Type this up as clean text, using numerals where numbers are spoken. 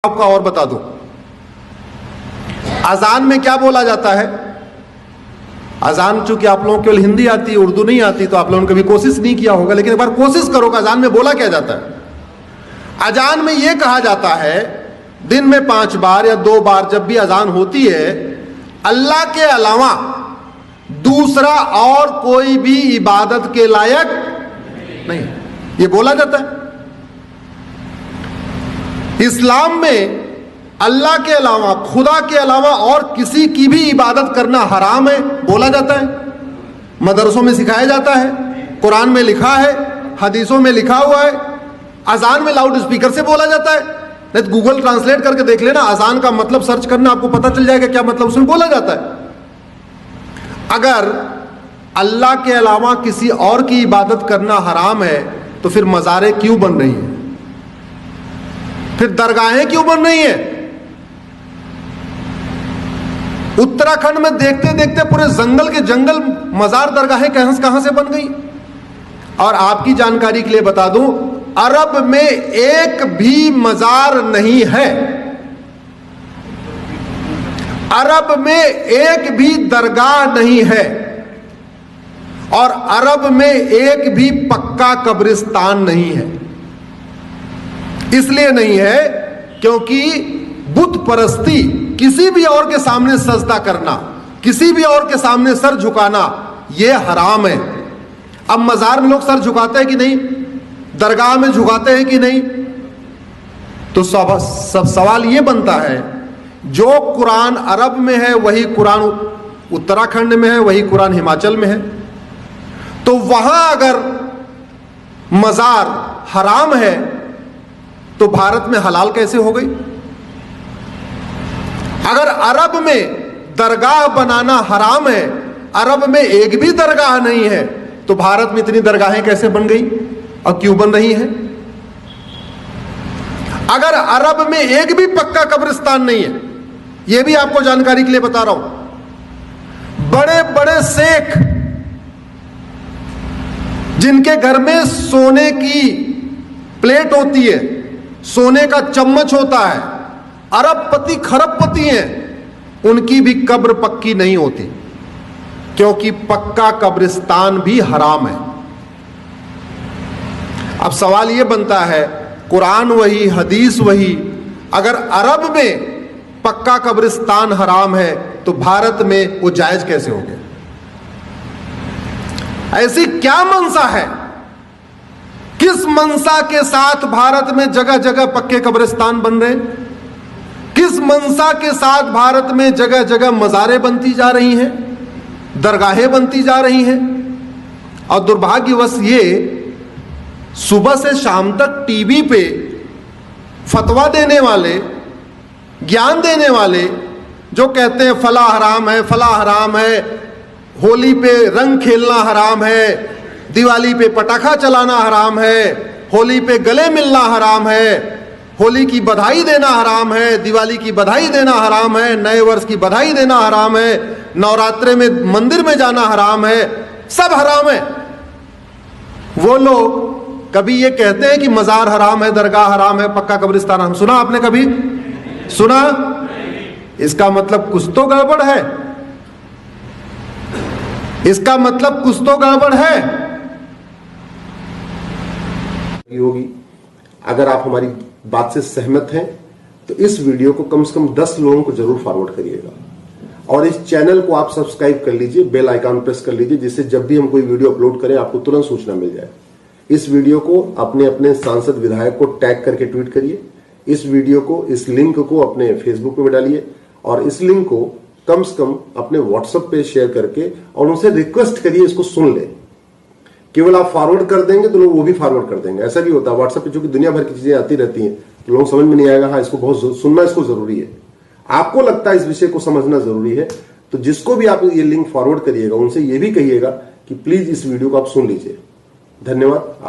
आपका और बता दूं, अजान में क्या बोला जाता है। अजान चूंकि आप लोगों को केवल हिंदी आती है, उर्दू नहीं आती, तो आप लोगों ने कभी कोशिश नहीं किया होगा, लेकिन एक बार कोशिश करो कि अजान में बोला क्या जाता है। अजान में यह कहा जाता है दिन में 5 बार या 2 बार जब भी अजान होती है, अल्लाह के अलावा दूसरा और कोई भी इबादत के लायक नहीं, यह बोला जाता है। इस्लाम में अल्लाह के अलावा, खुदा के अलावा और किसी की भी इबादत करना हराम है, बोला जाता है। मदरसों में सिखाया जाता है, कुरान में लिखा है, हदीसों में लिखा हुआ है। अजान में लाउड स्पीकर से बोला जाता है, नहीं तो गूगल ट्रांसलेट करके देख लेना, अजान का मतलब सर्च करना, आपको पता चल जाएगा क्या मतलब उसमें बोला जाता है। अगर अल्लाह के अलावा किसी और की इबादत करना हराम है, तो फिर मज़ारें क्यों बन रही हैं, फिर दरगाहें क्यों बन रही हैं। उत्तराखंड में देखते देखते पूरे जंगल के जंगल मजार दरगाहें कहां से बन गई। और आपकी जानकारी के लिए बता दूं, अरब में एक भी मजार नहीं है, अरब में एक भी दरगाह नहीं है, और अरब में एक भी पक्का कब्रिस्तान नहीं है। इसलिए नहीं है क्योंकि बुत परस्ती, किसी भी और के सामने सजदा करना, किसी भी और के सामने सर झुकाना, यह हराम है। अब मजार में लोग सर झुकाते हैं कि नहीं, दरगाह में झुकाते हैं कि नहीं, तो सब सवाल यह बनता है, जो कुरान अरब में है वही कुरान उत्तराखंड में है, वही कुरान हिमाचल में है, तो वहां अगर मजार हराम है तो भारत में हलाल कैसे हो गई। अगर अरब में दरगाह बनाना हराम है, अरब में एक भी दरगाह नहीं है, तो भारत में इतनी दरगाहें कैसे बन गई और क्यों बन रही हैं। अगर अरब में एक भी पक्का कब्रिस्तान नहीं है, यह भी आपको जानकारी के लिए बता रहा हूं, बड़े बड़े शेख जिनके घर में सोने की प्लेट होती है, सोने का चम्मच होता है, अरबपति खरबपति हैं, उनकी भी कब्र पक्की नहीं होती, क्योंकि पक्का कब्रिस्तान भी हराम है। अब सवाल यह बनता है, कुरान वही, हदीस वही, अगर अरब में पक्का कब्रिस्तान हराम है तो भारत में वो जायज कैसे हो गया। ऐसी क्या मंशा है, किस मंशा के साथ भारत में जगह जगह पक्के कब्रिस्तान बन रहे हैं, किस मंशा के साथ भारत में जगह जगह मजारें बनती जा रही हैं, दरगाहें बनती जा रही हैं। और दुर्भाग्यवश ये सुबह से शाम तक टीवी पे फतवा देने वाले, ज्ञान देने वाले, जो कहते हैं फला हराम है, फला हराम है, होली पे रंग खेलना हराम है, दिवाली पे पटाखा चलाना हराम है, होली पे गले मिलना हराम है, होली की बधाई देना हराम है, दिवाली की बधाई देना हराम है, नए वर्ष की बधाई देना हराम है, नवरात्रे में मंदिर में जाना हराम है, सब हराम है। वो लोग कभी ये कहते हैं कि मजार हराम है, दरगाह हराम है, पक्का कब्रिस्तान हराम, सुना आपने कभी सुना। इसका मतलब कुछ तो गड़बड़ है, इसका मतलब कुछ तो गड़बड़ है होगी। अगर आप हमारी बात से सहमत हैं तो इस वीडियो को कम से कम 10 लोगों को जरूर फॉरवर्ड करिएगा, और इस चैनल को आप सब्सक्राइब कर लीजिए, बेल आइकन प्रेस कर लीजिए, जिससे जब भी हम कोई वीडियो अपलोड करें आपको तुरंत सूचना मिल जाए। इस वीडियो को अपने अपने सांसद विधायक को टैग करके ट्वीट करिए, इस वीडियो को, इस लिंक को अपने फेसबुक पे डालिए, और इस लिंक को कम से कम अपने व्हाट्सएप पे शेयर करके और उनसे रिक्वेस्ट करिए इसको सुन ले। केवल आप फॉरवर्ड कर देंगे तो लोग वो भी फॉरवर्ड कर देंगे। ऐसा भी होता है व्हाट्सएप पे, जो कि दुनिया भर की चीजें आती रहती हैं, तो लोगों समझ में नहीं आएगा, हाँ इसको बहुत सुनना, इसको जरूरी है, आपको लगता है इस विषय को समझना जरूरी है, तो जिसको भी आप ये लिंक फॉरवर्ड करिएगा उनसे ये भी कहिएगा कि प्लीज इस वीडियो को आप सुन लीजिए। धन्यवाद।